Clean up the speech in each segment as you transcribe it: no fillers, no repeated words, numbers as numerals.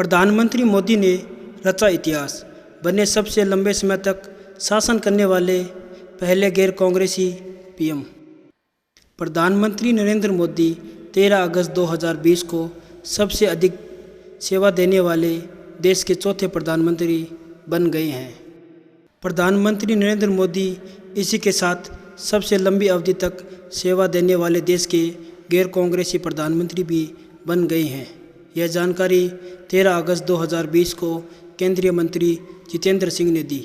प्रधानमंत्री मोदी ने रचा इतिहास, बने सबसे लंबे समय तक शासन करने वाले पहले गैर कांग्रेसी पीएम। प्रधानमंत्री नरेंद्र मोदी 13 अगस्त 2020 को सबसे अधिक सेवा देने वाले देश के चौथे प्रधानमंत्री बन गए हैं। प्रधानमंत्री नरेंद्र मोदी इसी के साथ सबसे लंबी अवधि तक सेवा देने वाले देश के गैर कांग्रेसी प्रधानमंत्री भी बन गए हैं। यह जानकारी 13 अगस्त 2020 को केंद्रीय मंत्री जितेंद्र सिंह ने दी।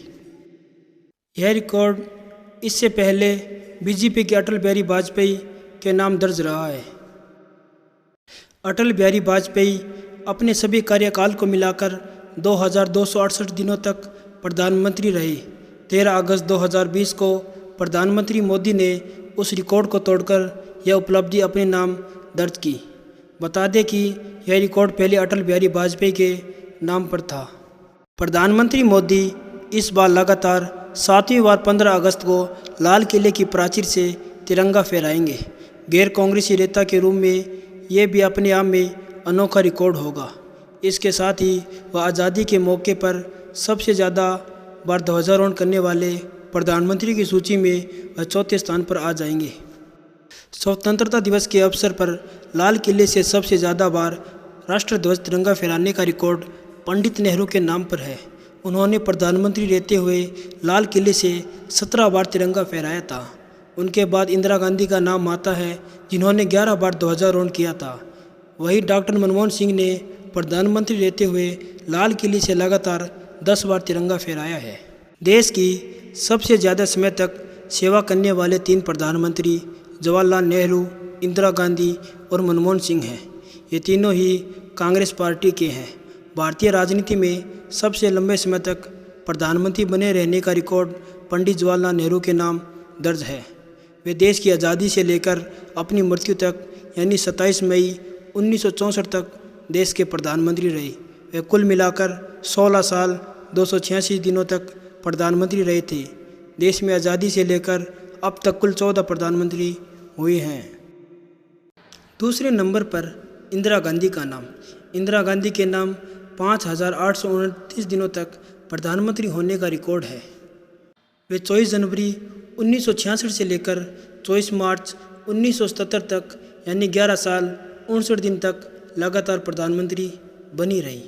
यह रिकॉर्ड इससे पहले बीजेपी के अटल बिहारी वाजपेयी के नाम दर्ज रहा है। अटल बिहारी वाजपेयी अपने सभी कार्यकाल को मिलाकर 2268 दिनों तक प्रधानमंत्री रहे। 13 अगस्त 2020 को प्रधानमंत्री मोदी ने उस रिकॉर्ड को तोड़कर यह उपलब्धि अपने नाम दर्ज की। बता दें कि यह रिकॉर्ड पहले अटल बिहारी वाजपेयी के नाम पर था। प्रधानमंत्री मोदी इस बार लगातार 7वीं बार 15 अगस्त को लाल किले की प्राचीर से तिरंगा फहराएंगे। गैर कांग्रेसी नेता के रूप में ये भी अपने आप में अनोखा रिकॉर्ड होगा। इसके साथ ही वह आज़ादी के मौके पर सबसे ज़्यादा बार ध्वजारोहण करने वाले प्रधानमंत्री की सूची में वह चौथे स्थान पर आ जाएंगे। स्वतंत्रता दिवस के अवसर पर लाल किले से सबसे ज़्यादा बार राष्ट्रध्वज तिरंगा फहराने का रिकॉर्ड पंडित नेहरू के नाम पर है। उन्होंने प्रधानमंत्री रहते हुए लाल किले से 17 बार तिरंगा फहराया था। उनके बाद इंदिरा गांधी का नाम आता है, जिन्होंने 11 बार ध्वजारोहण किया था। वहीं डॉक्टर मनमोहन सिंह ने प्रधानमंत्री रहते हुए लाल किले से लगातार 10 बार तिरंगा फहराया है। देश की सबसे ज़्यादा समय तक सेवा करने वाले 3 प्रधानमंत्री जवाहरलाल नेहरू, इंदिरा गांधी और मनमोहन सिंह हैं। ये तीनों ही कांग्रेस पार्टी के हैं। भारतीय राजनीति में सबसे लंबे समय तक प्रधानमंत्री बने रहने का रिकॉर्ड पंडित जवाहरलाल नेहरू के नाम दर्ज है। वे देश की आज़ादी से लेकर अपनी मृत्यु तक यानी 27 मई 1964 तक देश के प्रधानमंत्री रहे। वे कुल मिलाकर 16 साल 286 दिनों तक प्रधानमंत्री रहे थे। देश में आज़ादी से लेकर अब तक कुल 14 प्रधानमंत्री हुए हैं। दूसरे नंबर पर इंदिरा गांधी का नाम। इंदिरा गांधी के नाम 5829 दिनों तक प्रधानमंत्री होने का रिकॉर्ड है। वे 24 जनवरी 1966 से लेकर 24 मार्च 1977 तक यानी 11 साल 59 दिन तक लगातार प्रधानमंत्री बनी रही।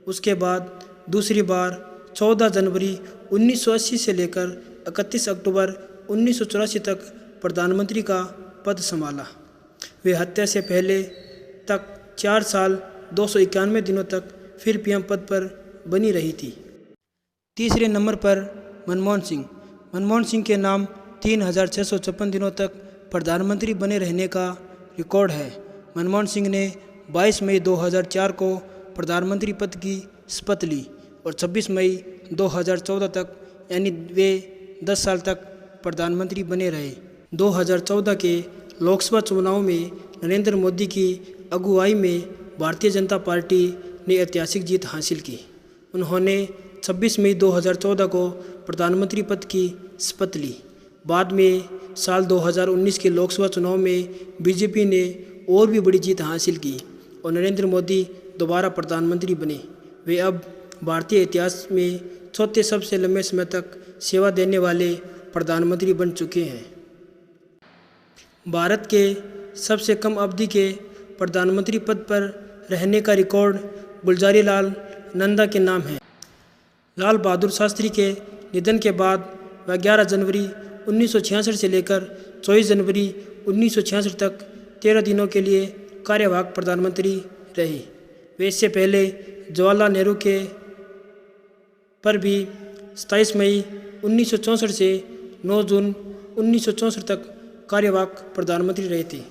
उसके बाद दूसरी बार 14 जनवरी 1980 से लेकर 31 अक्टूबर 1984 तक प्रधानमंत्री का पद संभाला। वे हत्या से पहले तक 4 साल 291 दिनों तक फिर पीएम पद पर बनी रही थी। तीसरे नंबर पर मनमोहन सिंह। मनमोहन सिंह के नाम 3656 दिनों तक प्रधानमंत्री बने रहने का रिकॉर्ड है। मनमोहन सिंह ने 22 मई 2004 को प्रधानमंत्री पद की शपथ ली और 26 मई 2014 तक यानी वे 10 साल तक प्रधानमंत्री बने रहे। 2014 के लोकसभा चुनाव में नरेंद्र मोदी की अगुवाई में भारतीय जनता पार्टी ने ऐतिहासिक जीत हासिल की। उन्होंने 26 मई 2014 को प्रधानमंत्री पद की शपथ ली। बाद में साल 2019 के लोकसभा चुनाव में बीजेपी ने और भी बड़ी जीत हासिल की और नरेंद्र मोदी दोबारा प्रधानमंत्री बने। वे अब भारतीय इतिहास में चौथे सबसे लंबे समय तक सेवा देने वाले प्रधानमंत्री बन चुके हैं। भारत के सबसे कम अवधि के प्रधानमंत्री पद पर रहने का रिकॉर्ड गुलजारीलाल नंदा के नाम है। लाल बहादुर शास्त्री के निधन के बाद वह 11 जनवरी 1966 से लेकर 24 जनवरी 1966 तक 13 दिनों के लिए कार्यवाहक प्रधानमंत्री रहे। वे इससे पहले जवाहरलाल नेहरू के पर भी 27 मई 1964 से 9 जून 1964 तक कार्यवाहक प्रधानमंत्री रहे थे।